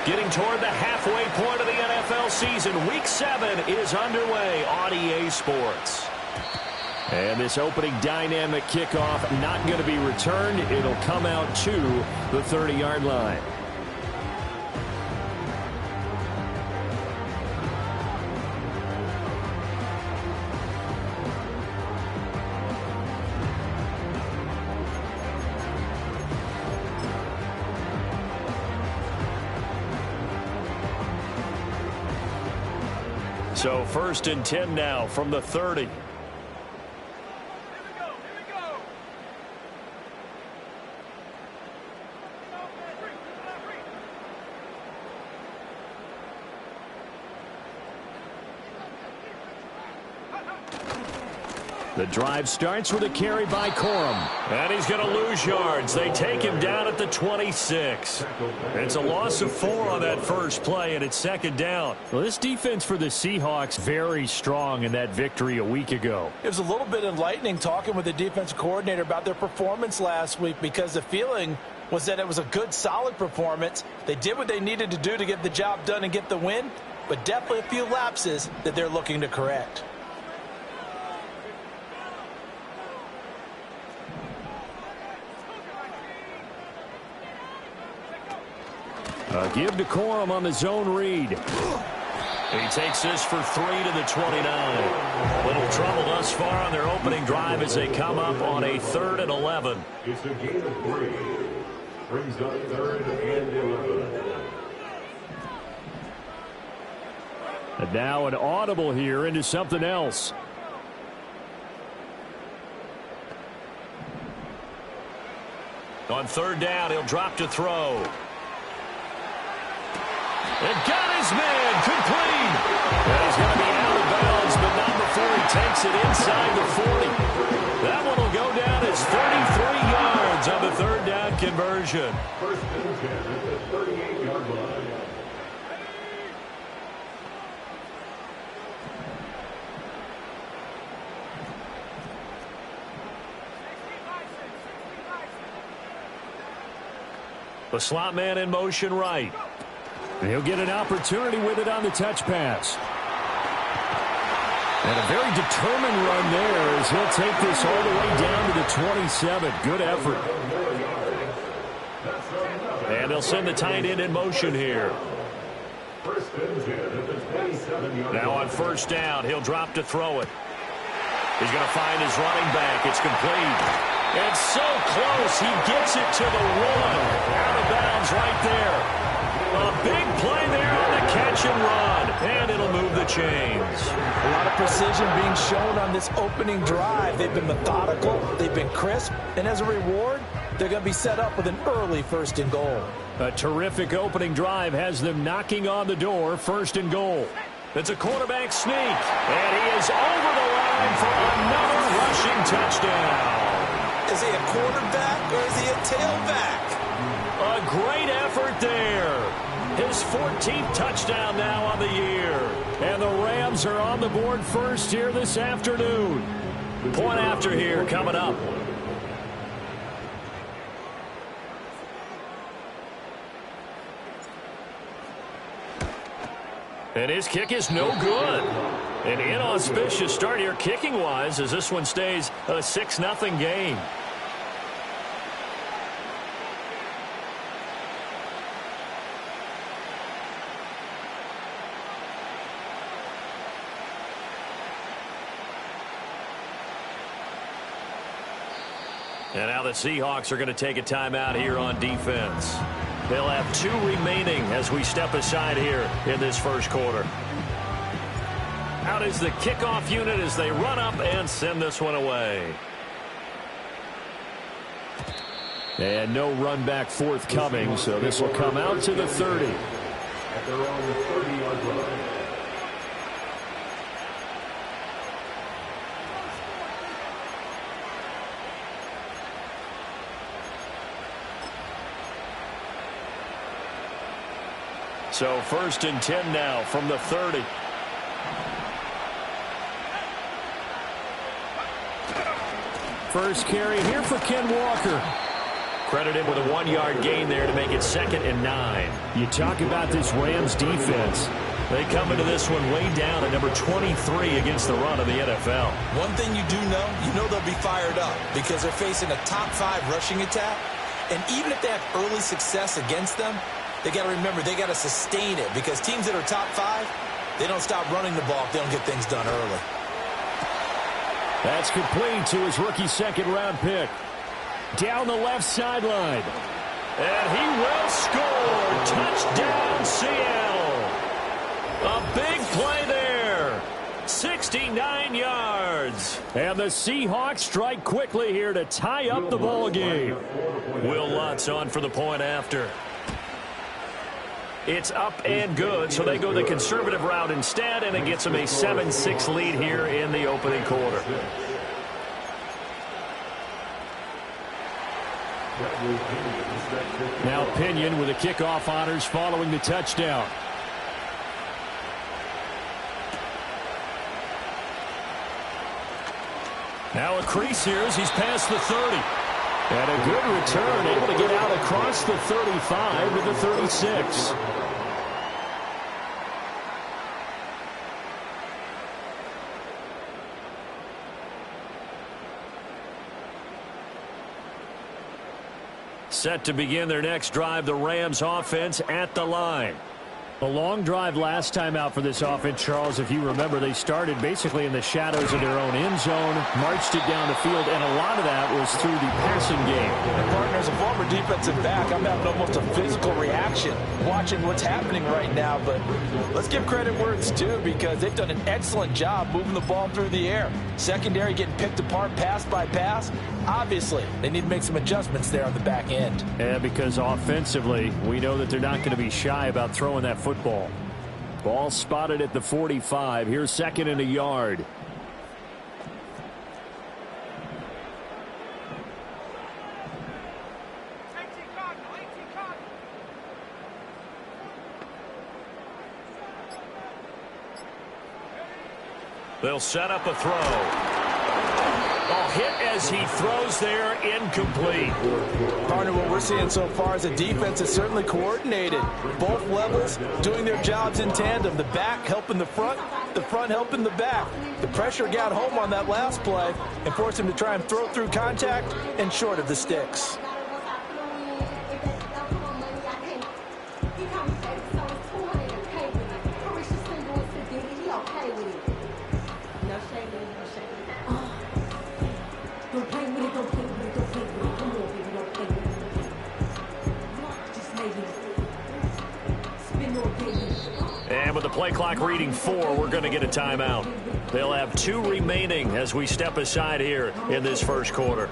Getting toward the halfway point of the NFL season. Week 7 is underway on EA Sports. And this opening dynamic kickoff not going to be returned. It'll come out to the 30-yard line. So 1st and 10 now from the 30. The drive starts with a carry by Corum. And he's going to lose yards. They take him down at the 26. It's a loss of 4 on that first play, and it's 2nd down. Well, this defense for the Seahawks very strong in that victory a week ago. It was a little bit enlightening talking with the defensive coordinator about their performance last week, because the feeling was that it was a good, solid performance. They did what they needed to do to get the job done and get the win, but definitely a few lapses that they're looking to correct. Give to Corum on the zone read. He takes this for 3 to the 29. Little trouble thus far on their opening drive as they come up on a 3rd and 11. It's a gain of 3. Brings up 3rd and 11. And now an audible here into something else. On 3rd down, he'll drop to throw. And got his man complete. And he's going to be out of bounds, but not before he takes it inside the 40. That one will go down as 33 yards on the 3rd down conversion. 1st and 10 at the 38-yard line. The slot man in motion right. He'll get an opportunity with it on the touch pass. And a very determined run there as he'll take this all the way down to the 27. Good effort. And they'll send the tight end in motion here. Now on 1st down, he'll drop to throw it. He's going to find his running back. It's complete. And so close, he gets it to the 1. Out of bounds right there. A big play there on the catch and run, and it'll move the chains. A lot of precision being shown on this opening drive. They've been methodical, they've been crisp, and as a reward, they're going to be set up with an early 1st and goal. A terrific opening drive has them knocking on the door, 1st and goal. It's a quarterback sneak, and he is over the line for another rushing touchdown. Is he a quarterback or is he a tailback? A great effort there. His 14th touchdown now on the year. And the Rams are on the board first here this afternoon. Point after here coming up. And his kick is no good. An inauspicious start here kicking-wise as this one stays a 6-0 game. And now the Seahawks are going to take a timeout here on defense. They'll have 2 remaining as we step aside here in this first quarter. Out is the kickoff unit as they run up and send this one away. And no run back forthcoming, so this will come out to the 30. At their own 30-yard line. So 1st and 10 now from the 30. First carry here for Ken Walker. Credit him with a 1-yard gain there to make it 2nd and 9. You talk about this Rams defense. They come into this one way down at number 23 against the run of the NFL. One thing you know they'll be fired up because they're facing a top 5 rushing attack. And even if they have early success against them, they got to remember they got to sustain it because teams that are top 5, they don't stop running the ball if they don't get things done early. That's complete to his rookie 2nd-round pick. Down the left sideline. And he will score. Touchdown, Seattle. A big play there. 69 yards. And the Seahawks strike quickly here to tie up the ball game. Will Lutz on for the point after. It's up and good, so they go the conservative route instead, and it gets them a 7-6 lead here in the opening quarter. Now Pinion with the kickoff honors following the touchdown. Now a crease here as he's past the 30. And a good return, able to get out across the 35 to the 36. Set to begin their next drive, the Rams offense at the line. A long drive last time out for this offense, Charles. If you remember, they started basically in the shadows of their own end zone, marched it down the field, and a lot of that was through the passing game. And partner, as a former defensive back, I'm having almost a physical reaction watching what's happening right now. But let's give credit where it's due because they've done an excellent job moving the ball through the air. Secondary getting picked apart pass by pass. Obviously, they need to make some adjustments there on the back end. Yeah, because offensively, we know that they're not going to be shy about throwing that football. Ball spotted at the 45. Here's 2nd and a yard. They'll set up a throw. Hit as he throws there, incomplete. Partner, what we're seeing so far is the defense is certainly coordinated. Both levels doing their jobs in tandem. The back helping the front helping the back. The pressure got home on that last play and forced him to try and throw through contact and short of the sticks. And with the play clock reading 4, we're going to get a timeout. They'll have 2 remaining as we step aside here in this first quarter.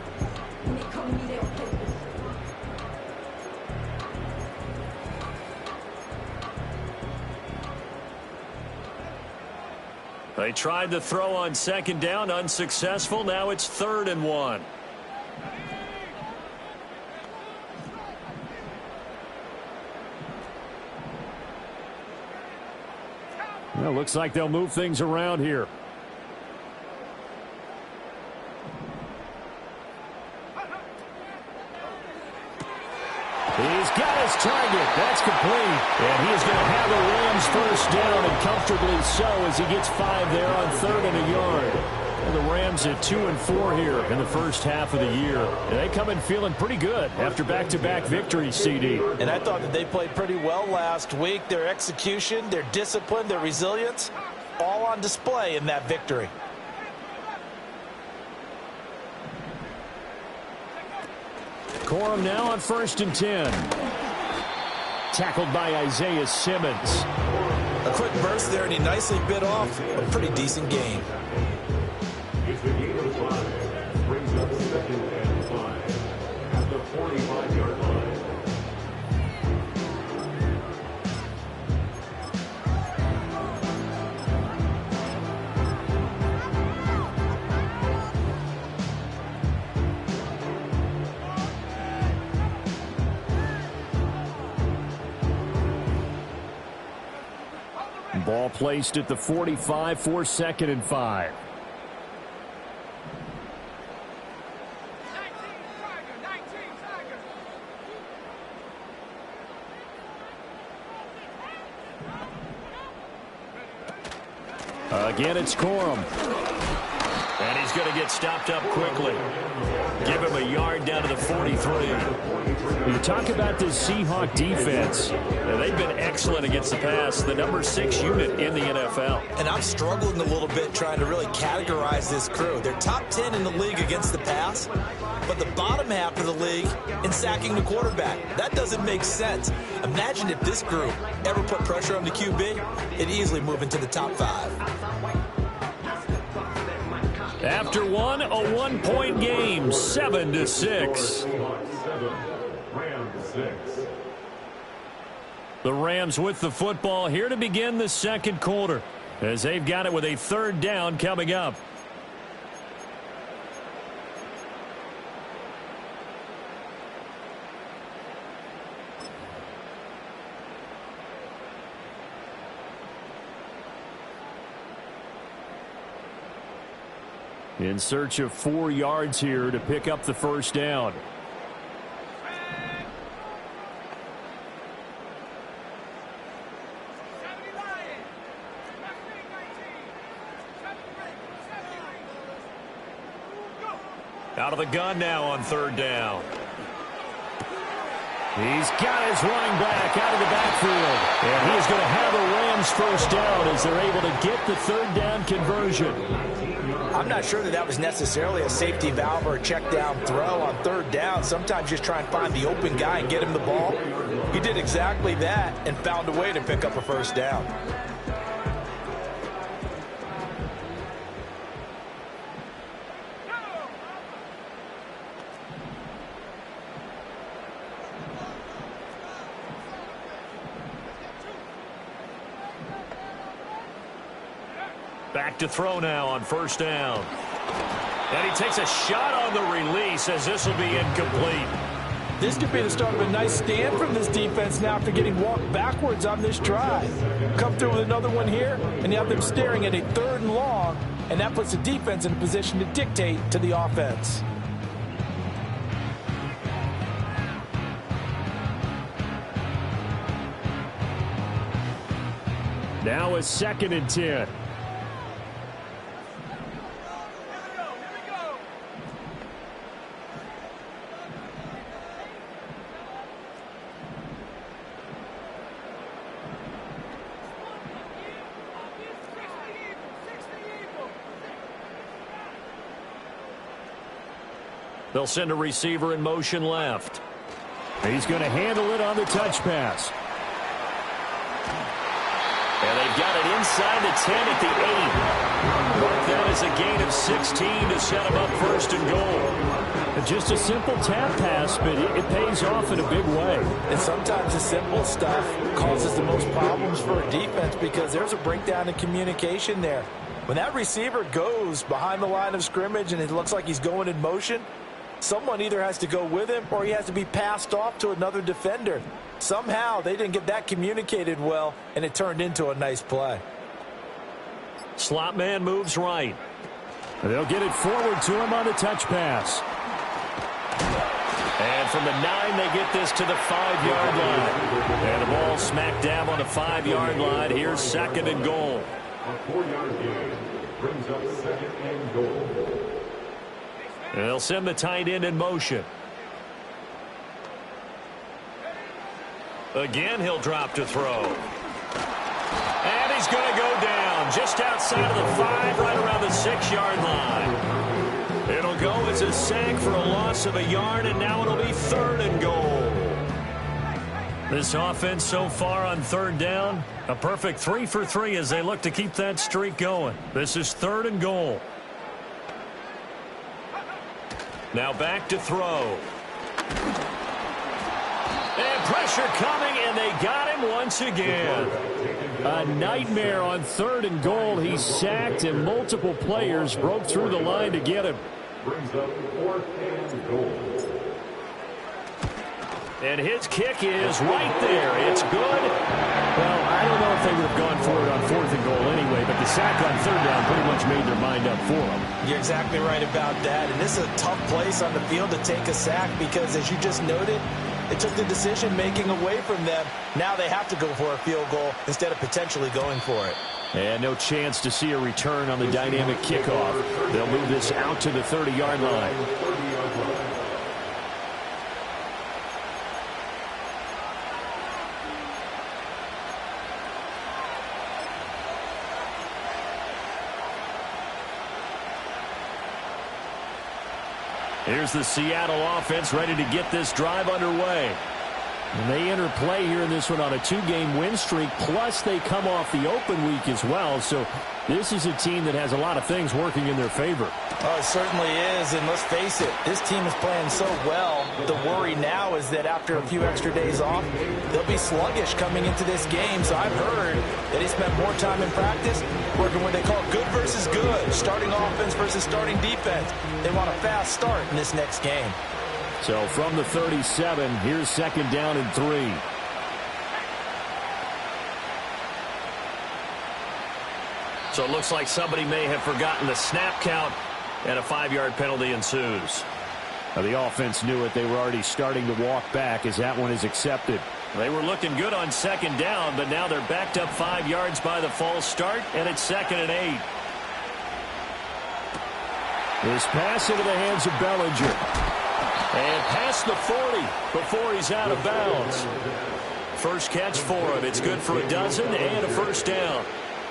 They tried to throw on 2nd down, unsuccessful. Now it's 3rd and 1. Well, looks like they'll move things around here. He's got his target. That's complete. And he's going to have the Rams first down, and comfortably so as he gets 5 there on 3rd and a yard. And the Rams at 2-4 here in the first half of the year. And they come in feeling pretty good after back-to-back victories, CD. And I thought that they played pretty well last week. Their execution, their discipline, their resilience, all on display in that victory. Corum now on 1st and 10. Tackled by Isaiah Simmons. A quick burst there, and he nicely bit off a pretty decent gain. It's the game of 5. Brings up 2nd and 5 at the 45-yard line. Ball placed at the 45 for 2nd and 5. Again, it's Corum. And he's going to get stopped up quickly. Give him a yard down to the 43. You talk about this Seahawk defense. They've been excellent against the pass, the number 6 unit in the NFL. And I'm struggling a little bit trying to really categorize this crew. They're top 10 in the league against the pass, but the bottom half of the league in sacking the quarterback. That doesn't make sense. Imagine if this group ever put pressure on the QB, it'd easily move into the top 5. After one, a 1-point game, 7-6. 7, Rams 6. The Rams with the football here to begin the second quarter as they've got it with a third down coming up. In search of 4 yards here to pick up the first down. Out of the gun now on third down. He's got his running back out of the backfield. And he's going to have a Rams first down as they're able to get the third down conversion. I'm not sure that was necessarily a safety valve or a check down throw on third down. Sometimes just try and find the open guy and get him the ball. He did exactly that and found a way to pick up a first down. Back to throw now on first down. And he takes a shot on the release as this will be incomplete. This could be the start of a nice stand from this defense now after getting walked backwards on this drive. Come through with another one here, and you have them staring at a 3rd and long, and that puts the defense in a position to dictate to the offense. Now a 2nd and 10. They'll send a receiver in motion left. He's going to handle it on the touch pass. And they've got it inside the 10 at the 8. Mark that as a gain of 16 to set them up 1st and goal. Just a simple tap pass, but it pays off in a big way. And sometimes the simple stuff causes the most problems for a defense because there's a breakdown in communication there. When that receiver goes behind the line of scrimmage and it looks like he's going in motion, someone either has to go with him or he has to be passed off to another defender. Somehow they didn't get that communicated well, and it turned into a nice play. Slot man moves right. They'll get it forward to him on the touch pass. And from the 9, they get this to the 5-yard line. And the ball smack dab on the 5-yard line. Here's 2nd and goal. A 4-yard gain brings up 2nd and goal. And they'll send the tight end in motion. Again, he'll drop to throw. And he's going to go down just outside of the 5, right around the 6-yard line. It'll go as a sack for a loss of a yard, and now it'll be 3rd and goal. This offense so far on 3rd down, a perfect 3 for 3 as they look to keep that streak going. This is 3rd and goal. Now back to throw. And pressure coming, and they got him once again. A nightmare on 3rd and goal. He's sacked, and multiple players broke through the line to get him. Brings up 4th and goal. And his kick is right there. It's good. Well, I don't know if they would have gone for it on 4th and goal anyway, but the sack on 3rd down pretty much made their mind up for them. You're exactly right about that. And this is a tough place on the field to take a sack because, as you just noted, it took the decision-making away from them. Now they have to go for a field goal instead of potentially going for it. And no chance to see a return on the dynamic kickoff. They'll move this out to the 30-yard line. Here's the Seattle offense ready to get this drive underway. And they enter play here in this one on a 2-game win streak, plus they come off the open week as well. So this is a team that has a lot of things working in their favor. Oh, it certainly is, and let's face it, this team is playing so well. The worry now is that after a few extra days off, they'll be sluggish coming into this game. So I've heard that he spent more time in practice working what they call good versus good, starting offense versus starting defense. They want a fast start in this next game. So from the 37, here's 2nd down and 3. So it looks like somebody may have forgotten the snap count, and a 5-yard penalty ensues. Now the offense knew it. They were already starting to walk back as that one is accepted. They were looking good on 2nd down, but now they're backed up 5 yards by the false start, and it's 2nd and 8. This pass into the hands of Bellinger. And past the 40 before he's out of bounds. First catch for him. It's good for a dozen and a 1st down.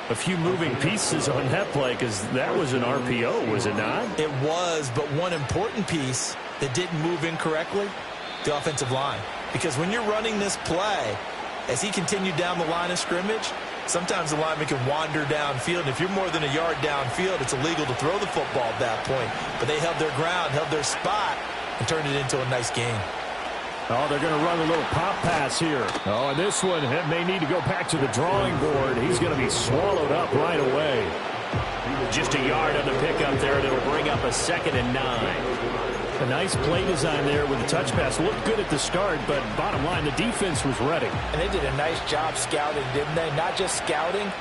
A few moving pieces on that play because that was an RPO, was it not? It was, but one important piece that didn't move incorrectly, the offensive line. Because when you're running this play, as he continued down the line of scrimmage, sometimes the lineman can wander downfield. And if you're more than a yard downfield, it's illegal to throw the football at that point. But they held their ground, held their spot, and turned it into a nice game. Oh, they're going to run a little pop pass here. Oh, and this one may need to go back to the drawing board. He's going to be swallowed up right away. Just a yard on the pickup there, and it'll bring up a 2nd and 9. A nice play design there with the touch pass. Looked good at the start, but bottom line, the defense was ready. And they did a nice job scouting, didn't they? Not just scouting,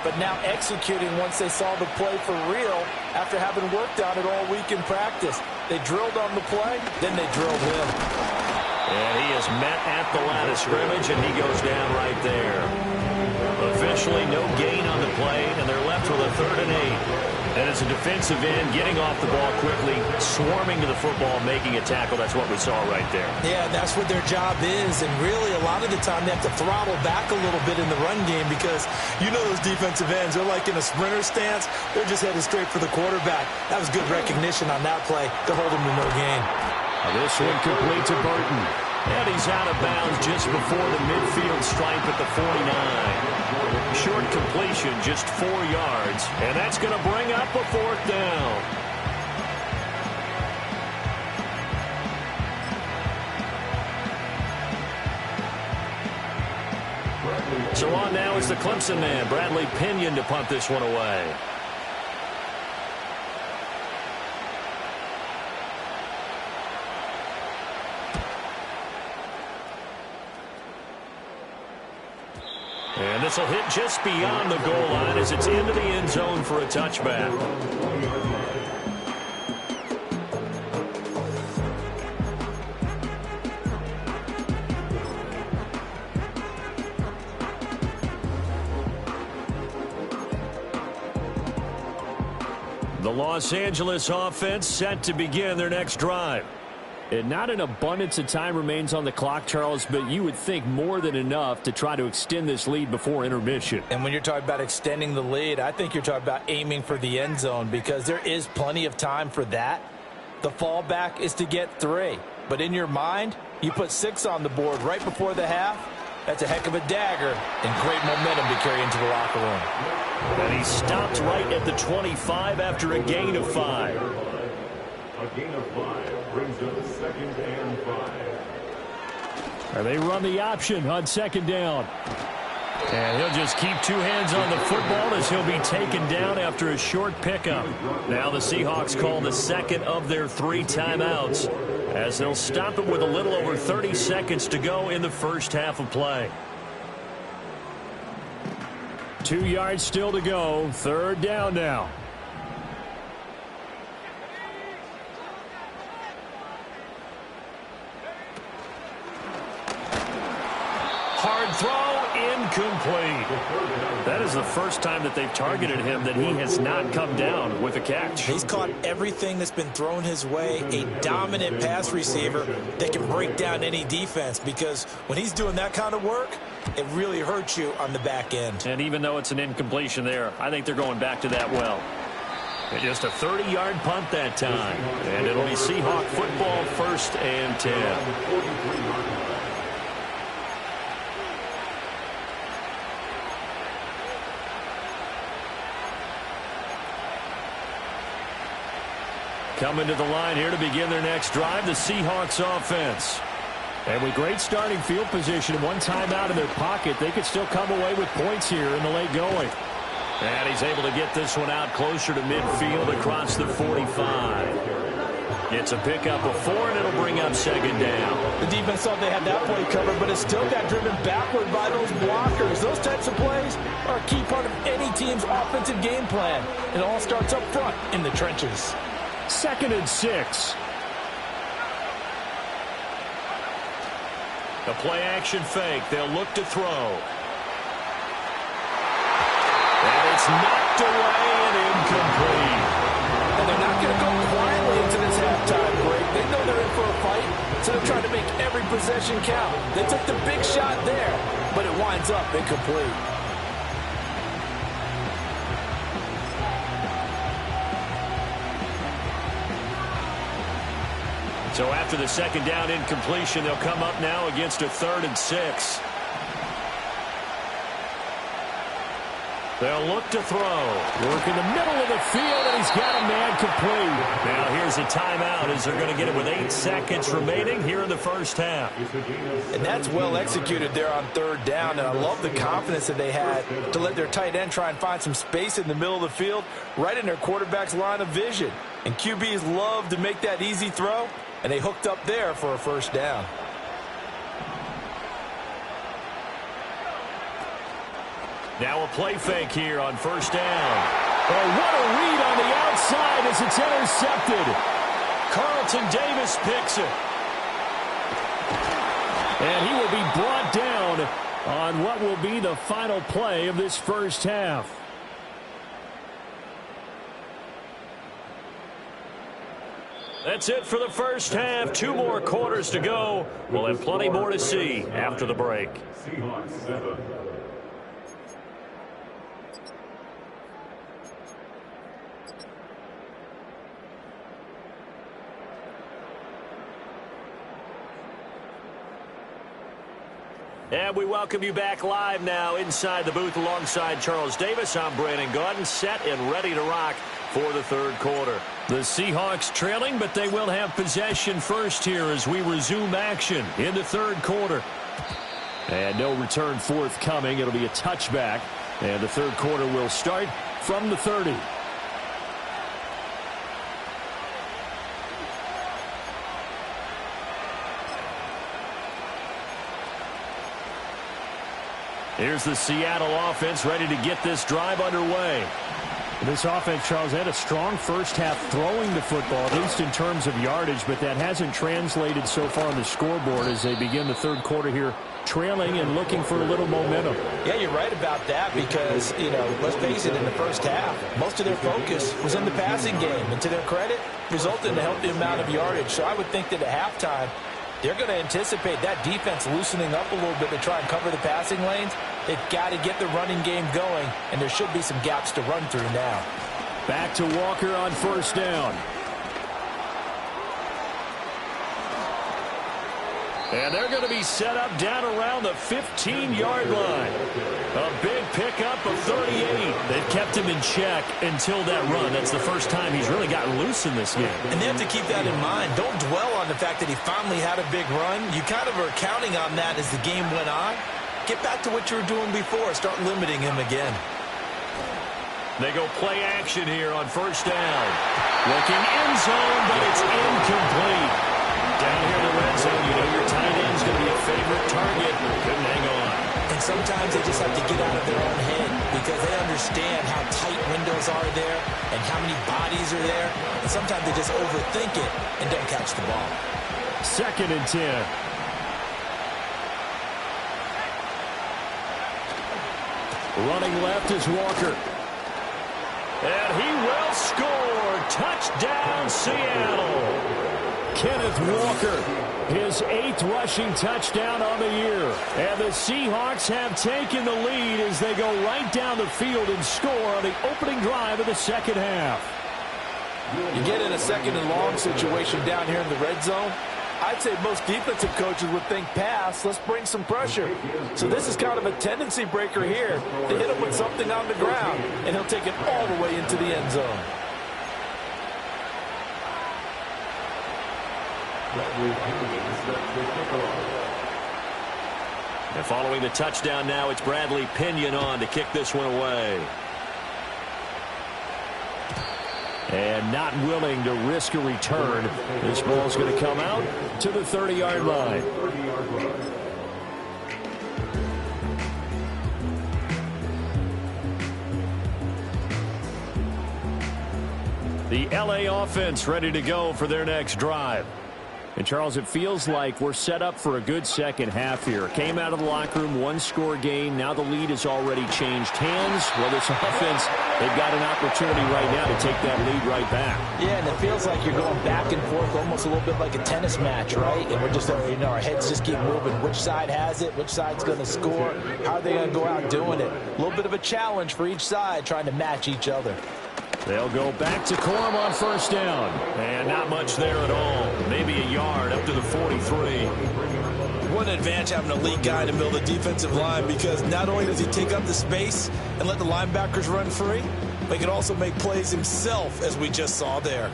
but now executing once they saw the play for real after having worked on it all week in practice. They drilled on the play, then they drilled him. And he is met at the line of scrimmage, and he goes down right there. Officially no gain on the play, and they're left with a 3rd and 8. And it's a defensive end getting off the ball quickly, swarming to the football, making a tackle. That's what we saw right there. Yeah, that's what their job is. And really, a lot of the time, they have to throttle back a little bit in the run game because you know those defensive ends, they're like in a sprinter stance. They're just headed straight for the quarterback. That was good recognition on that play to hold them to no gain. This one complete to Burton. And he's out of bounds just before the midfield stripe at the 49. Short completion, just 4 yards. And that's going to bring up a 4th down. So on now is the Clemson man, Bradley Pinion, to punt this one away. And this will hit just beyond the goal line as it's into the end zone for a touchback. The Los Angeles offense set to begin their next drive. And not an abundance of time remains on the clock, Charles, but you would think more than enough to try to extend this lead before intermission. And when you're talking about extending the lead, I think you're talking about aiming for the end zone because there is plenty of time for that. The fallback is to get 3. But in your mind, you put 6 on the board right before the half. That's a heck of a dagger and great momentum to carry into the locker room. And he stopped right at the 25 after a gain of 5. A gain of 5 brings up 2nd and 5. They run the option on 2nd down. And he'll just keep 2 hands on the football as he'll be taken down after a short pickup. Now the Seahawks call the 2nd of their 3 timeouts as they'll stop it with a little over 30 seconds to go in the first half of play. 2 yards still to go. 3rd down now. hard throw, incomplete. That is the first time that they've targeted him that he has not come down with a catch. He's caught everything that's been thrown his way. A dominant pass receiver that can break down any defense, because when he's doing that kind of work, it really hurts you on the back end. And even though it's an incompletion there, I think they're going back to that well. And just a 30-yard punt that time. And it'll be Seahawk football, 1st and 10. Coming to the line here to begin their next drive, the Seahawks offense. And with great starting field position and one timeout in their pocket, they could still come away with points here in the late going. And he's able to get this one out closer to midfield across the 45. It's a pickup of 4, and it'll bring up 2nd down. The defense thought they had that play covered, but it still got driven backward by those blockers. Those types of plays are a key part of any team's offensive game plan. It all starts up front in the trenches. 2nd and 6. A play-action fake. They'll look to throw. And it's knocked away and incomplete. And they're not going to go quietly into this halftime break. They know they're in for a fight, so they're trying to make every possession count. They took the big shot there, but it winds up incomplete. So after the 2nd down incompletion, they'll come up now against a 3rd and 6. They'll look to throw. Work in the middle of the field, and he's got a man complete. Now here's a timeout as they're going to get it with 8 seconds remaining here in the first half. And that's well executed there on 3rd down, and I love the confidence that they had to let their tight end try and find some space in the middle of the field, right in their quarterback's line of vision. And QBs love to make that easy throw, and they hooked up there for a 1st down. Now a play fake here on 1st down. Oh, what a read on the outside as it's intercepted. Carlton Davis picks it. And he will be brought down on what will be the final play of this first half. That's it for the first half. 2 more quarters to go. We'll have plenty more to see after the break. Seahawks 7. And we welcome you back live now inside the booth alongside Charles Davis. I'm Brandon Gaudin, set and ready to rock for the 3rd quarter. The Seahawks trailing, but they will have possession first here as we resume action in the 3rd quarter. And no return forthcoming. It'll be a touchback. And the 3rd quarter will start from the 30. Here's the Seattle offense ready to get this drive underway. This offense, Charles, had a strong first half throwing the football, at least in terms of yardage, but that hasn't translated so far on the scoreboard as they begin the 3rd quarter here, trailing and looking for a little momentum. Yeah, you're right about that because, let's face it, in the first half, most of their focus was in the passing game. And to their credit, resulted in a healthy amount of yardage. So I would think that at halftime, they're going to anticipate that defense loosening up a little bit to try and cover the passing lanes. They've got to get the running game going, and there should be some gaps to run through now. Back to Walker on 1st down. And they're going to be set up down around the 15-yard line. A big pickup of 38. They've kept him in check until that run. That's the first time he's really gotten loose in this game. And they have to keep that in mind. Don't dwell on the fact that he finally had a big run. You kind of are counting on that as the game went on. Get back to what you were doing before. Start limiting him again. They go play action here on 1st down. Looking end zone, but it's incomplete. Down here in the red zone, your tight end's going to be a favorite target. Couldn't hang on. And sometimes they just have to get out of their own head because they understand how tight windows are there and how many bodies are there. And sometimes they just overthink it and don't catch the ball. 2nd and 10. Running left is Walker. And he will score. Touchdown, Seattle. Kenneth Walker, his 8th rushing touchdown on the year. And the Seahawks have taken the lead as they go right down the field and score on the opening drive of the second half. You get in a second and long situation down here in the red zone. I'd say most defensive coaches would think pass, let's bring some pressure. So this is kind of a tendency breaker here to hit him with something on the ground, and he'll take it all the way into the end zone. And following the touchdown now, it's Bradley Pinion on to kick this one away. And not willing to risk a return. This ball's going to come out to the 30-yard line. The LA offense ready to go for their next drive. And, Charles, it feels like we're set up for a good second half here. Came out of the locker room, one-score game. Now the lead has already changed hands. Well, this offense, they've got an opportunity right now to take that lead right back. Yeah, and it feels like you're going back and forth almost a little bit like a tennis match, right? And we're just, our heads just keep moving. Which side has it? Which side's going to score? How are they going to go out doing it? A little bit of a challenge for each side trying to match each other. They'll go back to Corum on first down. And not much there at all. Maybe a yard up to the 43. What an advantage having a lead guy in the middle of the defensive line, because not only does he take up the space and let the linebackers run free, but he can also make plays himself, as we just saw there.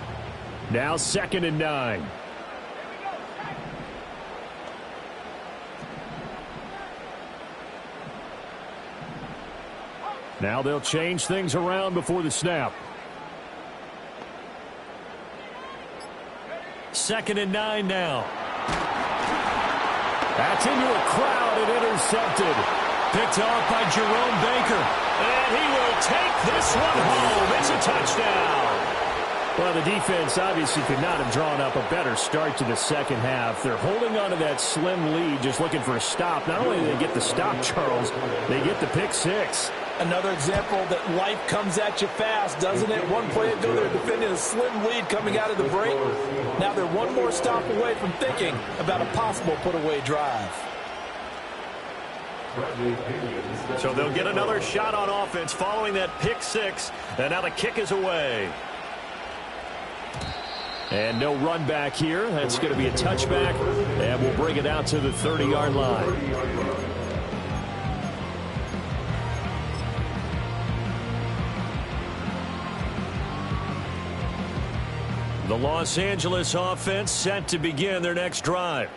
Now 2nd and 9. Now they'll change things around before the snap. 2nd and 9 now. That's into a crowd and intercepted. Picked off by Jerome Baker. And he will take this one home. It's a touchdown. Well, the defense obviously could not have drawn up a better start to the second half. They're holding on to that slim lead, just looking for a stop. Not only do they get the stop, Charles, they get the pick six. Another example that life comes at you fast, doesn't it? One play ago, they're defending a slim lead coming out of the break. Now they're one more stop away from thinking about a possible put-away drive. So they'll get another shot on offense following that pick six. And now the kick is away. And no run back here. That's going to be a touchback. And we'll bring it out to the 30-yard line. The Los Angeles offense set to begin their next drive.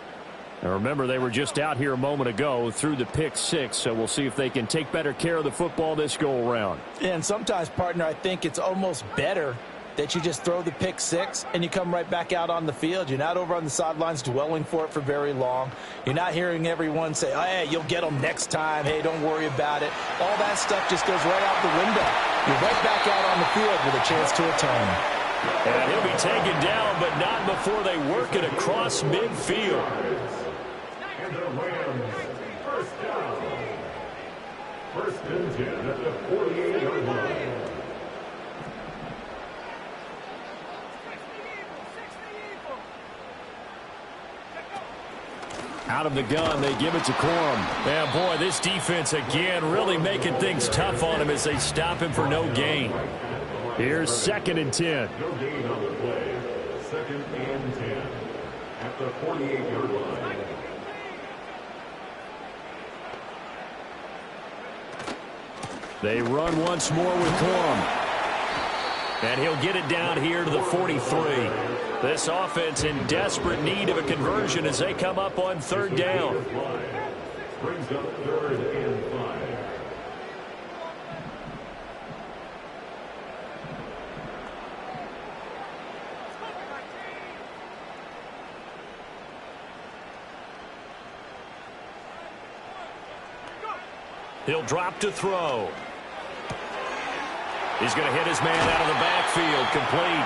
Now remember, they were just out here a moment ago through the pick six, so we'll see if they can take better care of the football this go-around. And sometimes, partner, I think it's almost better that you just throw the pick six and you come right back out on the field. You're not over on the sidelines dwelling for it for very long. You're not hearing everyone say, oh, hey, you'll get them next time. Hey, don't worry about it. All that stuff just goes right out the window. You're right back out on the field with a chance to atone. And he'll be taken down, but not before they work it across midfield. And the Rams, first down. 1st and 10 at the 48-yard line. Out of the gun, they give it to Corum. And boy, this defense again really making things tough on him as they stop him for no gain. Here's 2nd and 10. No gain on the play. 2nd and 10 at the 48-yard line. They run once more with Corum. And he'll get it down here to the 43. This offense in desperate need of a conversion as they come up on 3rd down. Brings up 3rd and 5. He'll drop to throw. He's going to hit his man out of the backfield, complete.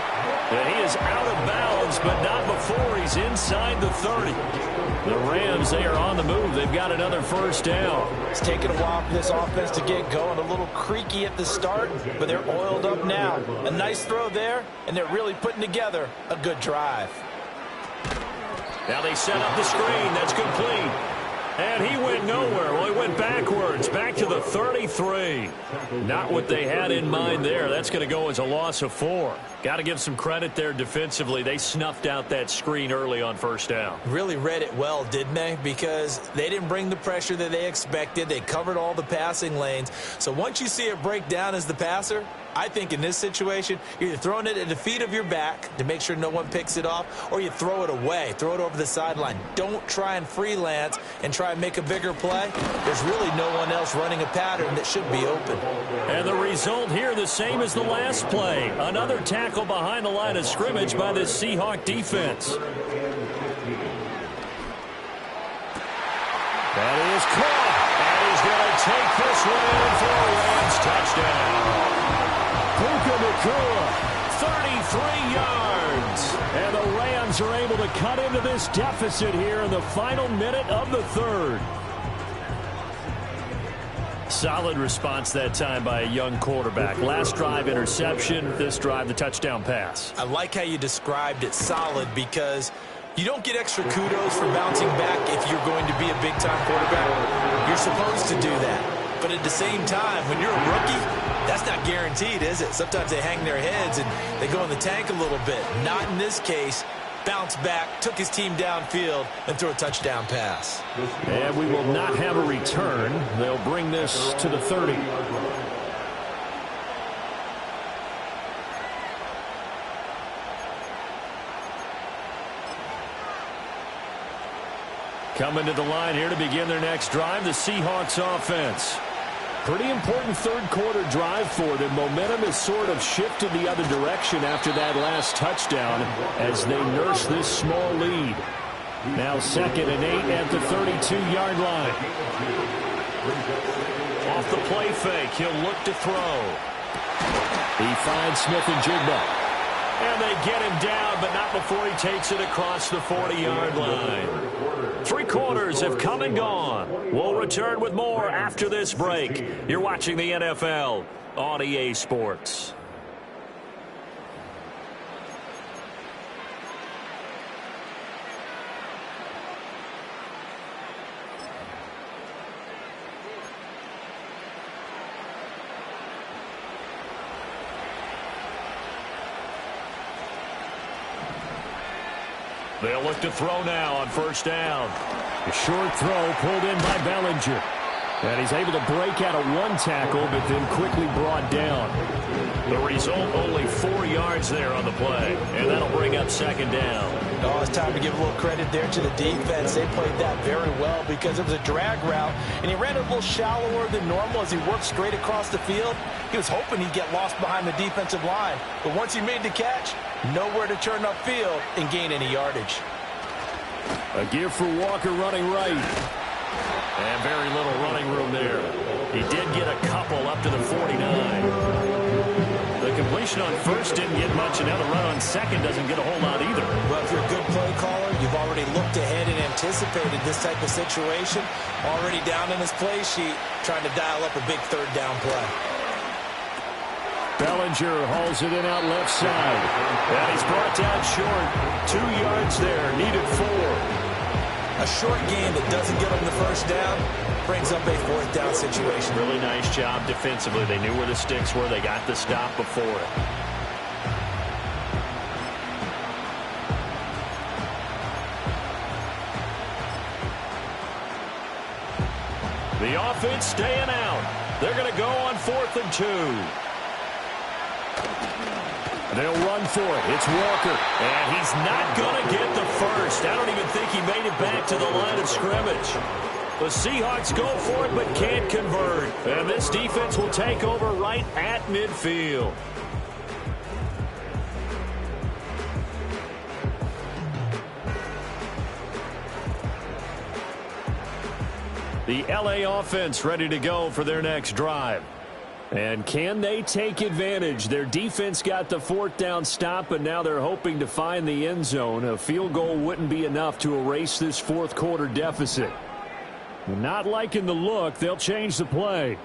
And he is out of bounds, but not before he's inside the 30. The Rams, they are on the move. They've got another first down. It's taken a while for this offense to get going. A little creaky at the start, but they're oiled up now. A nice throw there, and they're really putting together a good drive. Now they set up the screen. That's complete. And he went nowhere. Well, he went backwards, back to the 33. Not what they had in mind there. That's going to go as a loss of 4. Got to give some credit there defensively. They snuffed out that screen early on first down. Really read it well, didn't they? Because they didn't bring the pressure that they expected. They covered all the passing lanes. So once you see it break down as the passer, I think in this situation, you're either throwing it at the feet of your back to make sure no one picks it off, or you throw it away, throw it over the sideline. Don't try and freelance and try and make a bigger play. There's really no one else running a pattern that should be open. And the result here, the same as the last play. Another tackle behind the line of scrimmage by the Seahawk defense. That is caught. And he's going to take this one in for a Rams touchdown. Puka Nacua, 33 yards. And the Rams are able to cut into this deficit here in the final minute of the third. Solid response that time by a young quarterback. Last drive, interception. This drive, the touchdown pass. I like how you described it, solid, because you don't get extra kudos for bouncing back if you're going to be a big-time quarterback. You're supposed to do that. But at the same time, when you're a rookie, that's not guaranteed, is it? Sometimes they hang their heads and they go in the tank a little bit. Not in this case. Bounced back, took his team downfield, and threw a touchdown pass. And we will not have a return. They'll bring this to the 30. Coming to the line here to begin their next drive, the Seahawks offense. Pretty important third-quarter drive for them. Momentum has sort of shifted the other direction after that last touchdown as they nurse this small lead. Now 2nd and 8 at the 32-yard line. Off the play fake, he'll look to throw. He finds Smith and Jigba. And they get him down, but not before he takes it across the 40-yard line. 3 quarters have come and gone. We'll return with more after this break. You're watching the NFL on EA Sports. They'll look to throw now on first down. A short throw pulled in by Bellinger. And he's able to break out of one tackle, but then quickly brought down. The result, only 4 yards there on the play. And that'll bring up 2nd down. Oh, it's time to give a little credit there to the defense. They played that very well because it was a drag route, and he ran a little shallower than normal as he worked straight across the field. He was hoping he'd get lost behind the defensive line. But once he made the catch, nowhere to turn upfield and gain any yardage. A give for Walker running right. And very little running room there. He did get a couple up to the 49. The completion on first didn't get much, and now the run on second doesn't get a whole lot either. Well, if you're a good play caller, you've already looked ahead and anticipated this type of situation. Already down in his play sheet, trying to dial up a big third down play. Bellinger hauls it in out left side. And he's brought down short. 2 yards there, needed 4. A short gain that doesn't get him the first down brings up a 4th down situation. Really nice job defensively. They knew where the sticks were. They got the stop before it. The offense staying out. They're going to go on 4th and 2. They'll run for it. It's Walker. And he's not going to get the first. I don't even think he made it back to the line of scrimmage. The Seahawks go for it but can't convert. And this defense will take over right at midfield. The LA offense ready to go for their next drive. And can they take advantage? Their defense got the fourth down stop, and now they're hoping to find the end zone. A field goal wouldn't be enough to erase this fourth quarter deficit. Not liking the look. They'll change the play.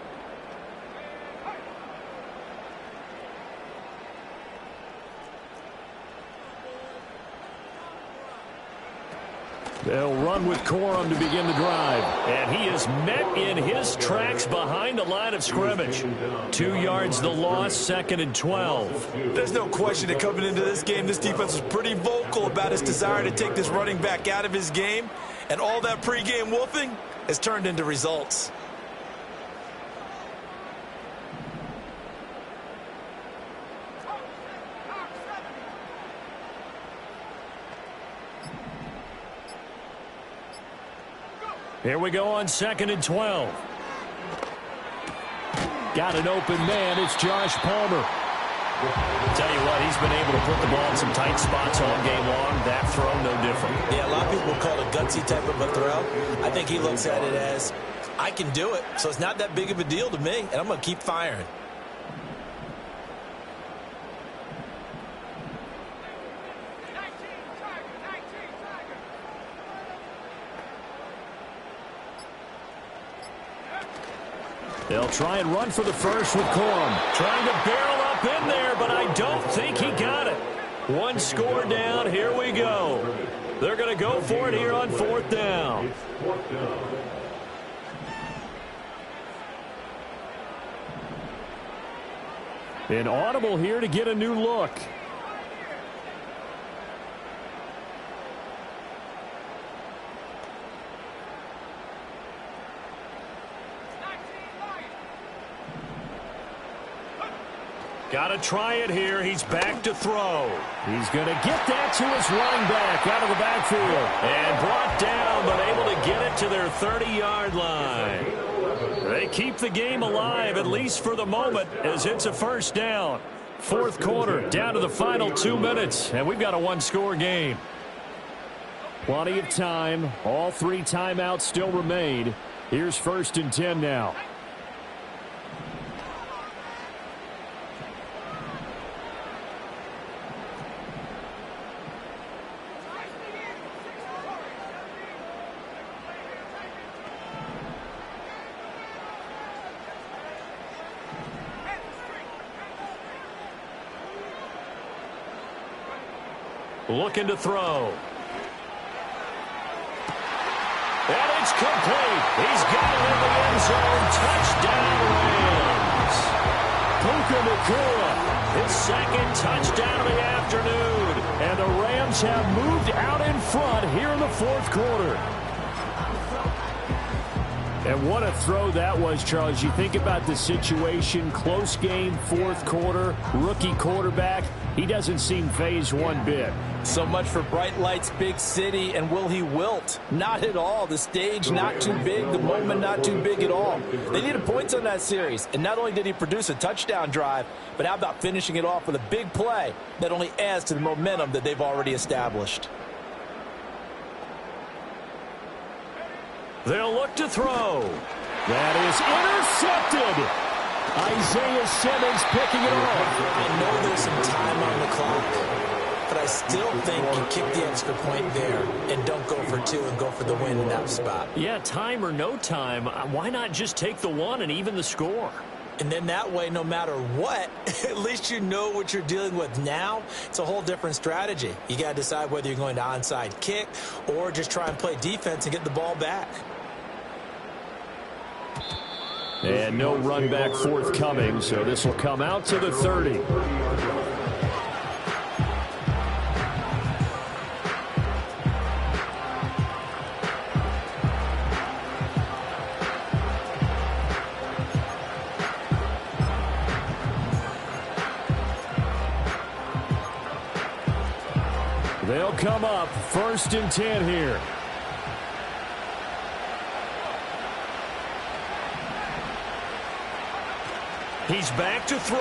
They'll run with Corum to begin the drive. And he is met in his tracks behind the line of scrimmage. 2 yards the loss, 2nd and 12. There's no question that coming into this game, this defense was pretty vocal about its desire to take this running back out of his game. And all that pregame wolfing has turned into results. Here we go on 2nd and 12. Got an open man. It's Josh Palmer. Tell you what, he's been able to put the ball in some tight spots all game long. That throw, no different. Yeah, a lot of people would call it a gutsy type of a throw. I think he looks at it as, I can do it, so it's not that big of a deal to me, and I'm going to keep firing. They'll try and run for the first with Corum. Trying to barrel up in there, but I don't think he got it. One score down. Here we go. They're going to go for it here on 4th down. An audible here to get a new look. Got to try it here. He's back to throw. He's going to get that to his running back out of the backfield. And brought down, but able to get it to their 30-yard line. They keep the game alive, at least for the moment, as it's a first down. Fourth quarter, down to the final 2 minutes, and we've got a one-score game. Plenty of time. All 3 timeouts still remain. Here's 1st and 10 now. Looking to throw. And it's complete. He's got it in the end zone. Touchdown, Rams. Puka Nacua, His 2nd touchdown of the afternoon. and the Rams have moved out in front here in the fourth quarter. And what a throw that was, Charles. You think about the situation, close game, fourth quarter, rookie quarterback. He doesn't seem phased one bit. So much for bright lights, big city, and will he wilt? Not at all. The stage not too big, the moment not too big at all. They needed points on that series, and not only did he produce a touchdown drive, but how about finishing it off with a big play that only adds to the momentum that they've already established. They'll look to throw. That is intercepted. Isaiah Simmons picking it off. I know there's some time on the clock, but I still think you kick the extra point there and don't go for two and go for the win in that spot. Yeah, time or no time, why not just take the one and even the score? And then that way, no matter what, at least you know what you're dealing with now. It's a whole different strategy. You got to decide whether you're going to onside kick or just try and play defense and get the ball back. And no run back forthcoming, so this will come out to the 30. They'll come up 1st and 10 here. He's back to throw.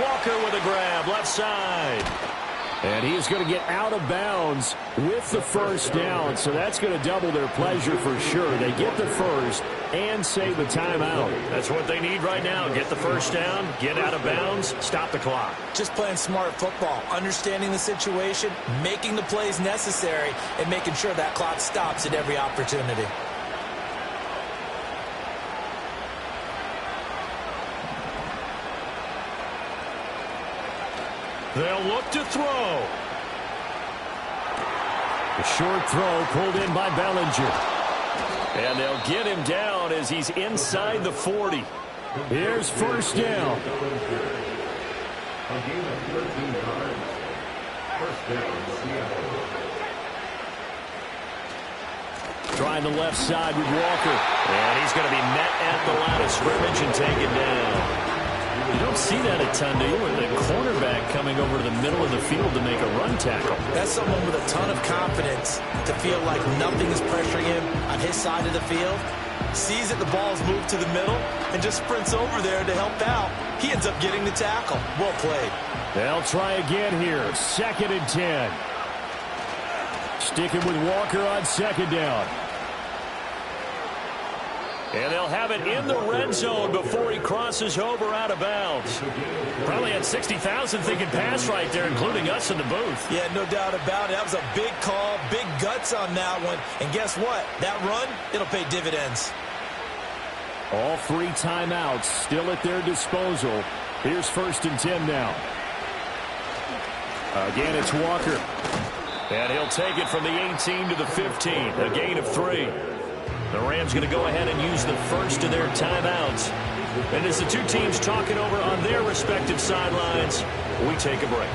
Walker with a grab, left side. And he is going to get out of bounds with the first down, so that's going to double their pleasure for sure. They get the first and save a timeout. That's what they need right now. Get the first down, get out of bounds, stop the clock. Just playing smart football, understanding the situation, making the plays necessary, and making sure that clock stops at every opportunity. They'll look to throw. The short throw pulled in by Bellinger. And they'll get him down as he's inside the 40. Here's first down. A gain of 13 yards. First down, Seattle. Trying the left side with Walker. And he's going to be met at the line of scrimmage and taken down. You don't see that a ton, do you? With a cornerback coming over to the middle of the field to make a run tackle. That's someone with a ton of confidence to feel like nothing is pressuring him on his side of the field. Sees that the ball's moved to the middle and just sprints over there to help out. He ends up getting the tackle. Well played. They'll try again here. 2nd and 10. Sticking with Walker on 2nd down. And they'll have it in the red zone before he crosses over out of bounds. Probably had 60,000 thinking pass right there, including us in the booth. Yeah, no doubt about it. That was a big call, big guts on that one. And guess what? That run, it'll pay dividends. All 3 timeouts still at their disposal. Here's 1st and 10 now. Again, it's Walker. And he'll take it from the 18 to the 15, a gain of 3. The Rams going to go ahead and use the first of their timeouts. And as the two teams talking over on their respective sidelines, we take a break.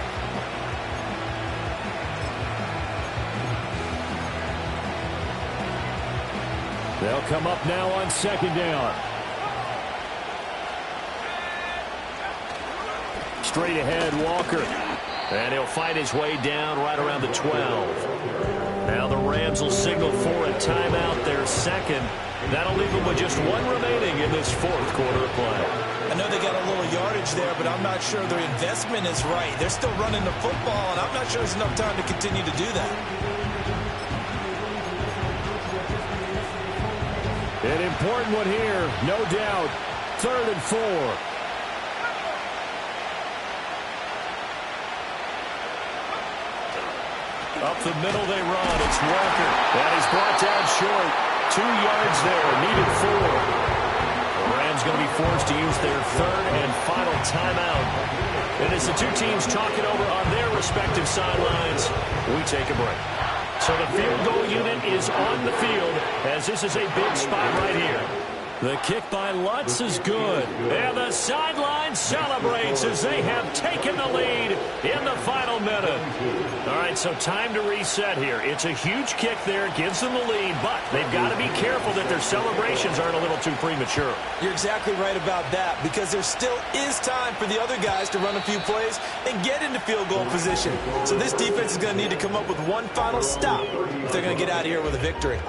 They'll come up now on 2nd down. Straight ahead, Walker. And he'll fight his way down right around the 12. Now the Rams will signal for a timeout, their 2nd. That'll leave them with just 1 remaining in this 4th quarter of play. I know they got a little yardage there, but I'm not sure their investment is right. They're still running the football, and I'm not sure there's enough time to continue to do that. An important one here, no doubt. 3rd and 4. Up the middle they run. It's Walker. And he's brought down short. 2 yards there. Needed 4. The Rams going to be forced to use their 3rd and final timeout. And as the two teams talking over on their respective sidelines, we take a break. So the field goal unit is on the field as this is a big spot right here. The kick by Lutz is good. And the sideline celebrates as they have taken the lead in the final minute. All right, so time to reset here. It's a huge kick there, gives them the lead, but they've got to be careful that their celebrations aren't a little too premature. You're exactly right about that, because there still is time for the other guys to run a few plays and get into field goal position. So this defense is going to need to come up with one final stop if they're going to get out of here with a victory.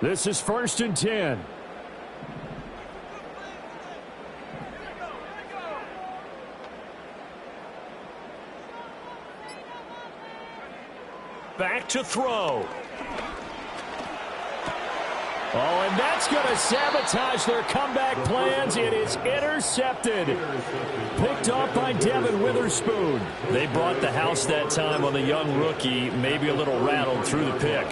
This is 1st and 10. Back to throw. Oh, and that's going to sabotage their comeback plans. It is intercepted. Picked off by Devin Witherspoon. They brought the house that time on the young rookie, maybe a little rattled through the pick.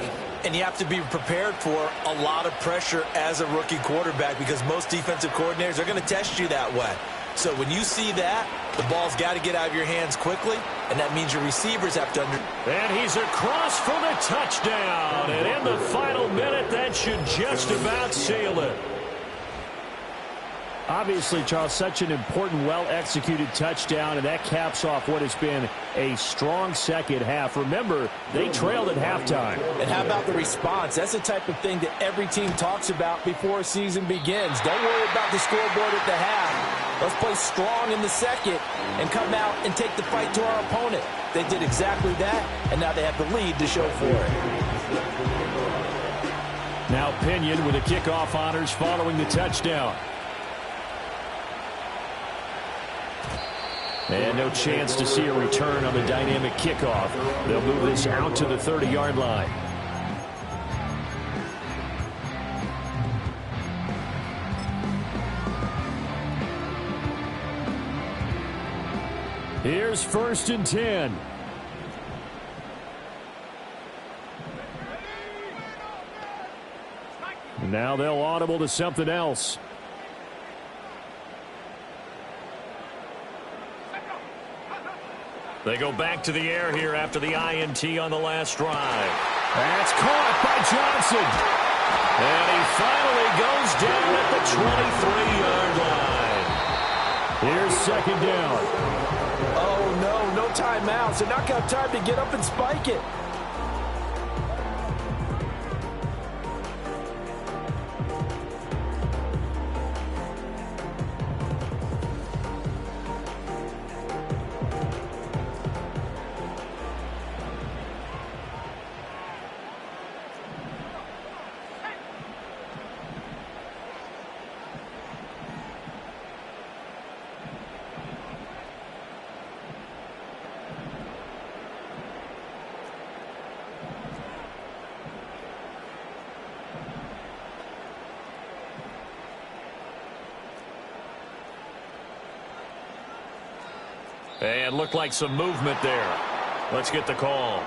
And you have to be prepared for a lot of pressure as a rookie quarterback, because most defensive coordinators are going to test you that way. So when you see that, the ball's got to get out of your hands quickly, and that means your receivers have to And he's across for the touchdown. And in the final minute, that should just about seal it. Obviously, Charles, such an important, well-executed touchdown, and that caps off what has been a strong second half. Remember, they trailed at halftime. And how about the response? That's the type of thing that every team talks about before a season begins. Don't worry about the scoreboard at the half. Let's play strong in the second and come out and take the fight to our opponent. They did exactly that, and now they have the lead to show for it. Now Pinion with the kickoff honors following the touchdown. And no chance to see a return on the dynamic kickoff. They'll move this out to the 30-yard line. Here's 1st and 10. Now they'll audible to something else. They go back to the air here after the INT on the last drive. That's caught by Johnson. And he finally goes down at the 23-yard line. Here's 2nd down. Oh, no timeouts. They're not going to have time to get up and spike it. And looked like some movement there. Let's get the call.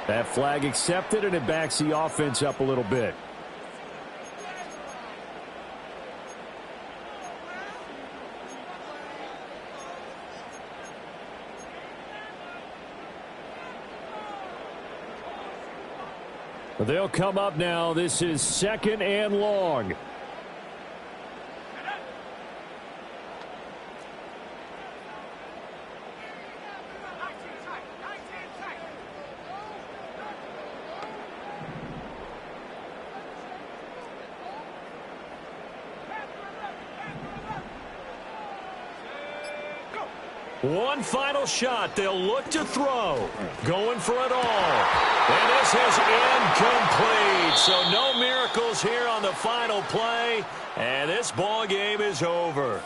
That flag accepted, and it backs the offense up a little bit. They'll come up now. This is 2nd and long. One final shot. They'll look to throw. Going for it all. And this is incomplete. So no miracles here on the final play. And this ball game is over.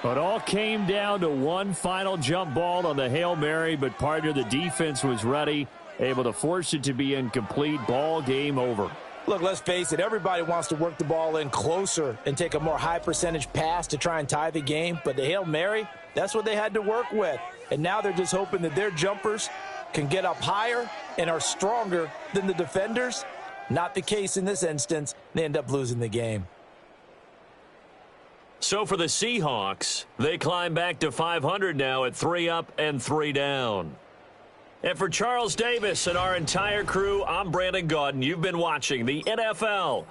It all came down to one final jump ball on the Hail Mary, but partner, the defense was ready, able to force it to be incomplete. Ball game over. Look, let's face it, everybody wants to work the ball in closer and take a more high percentage pass to try and tie the game. But the Hail Mary, that's what they had to work with. And now they're just hoping that their jumpers can get up higher and are stronger than the defenders. Not the case in this instance. They end up losing the game. So for the Seahawks, they climb back to 500 now at 3 up and 3 down. And for Charles Davis and our entire crew, I'm Brandon Gaudin. You've been watching the NFL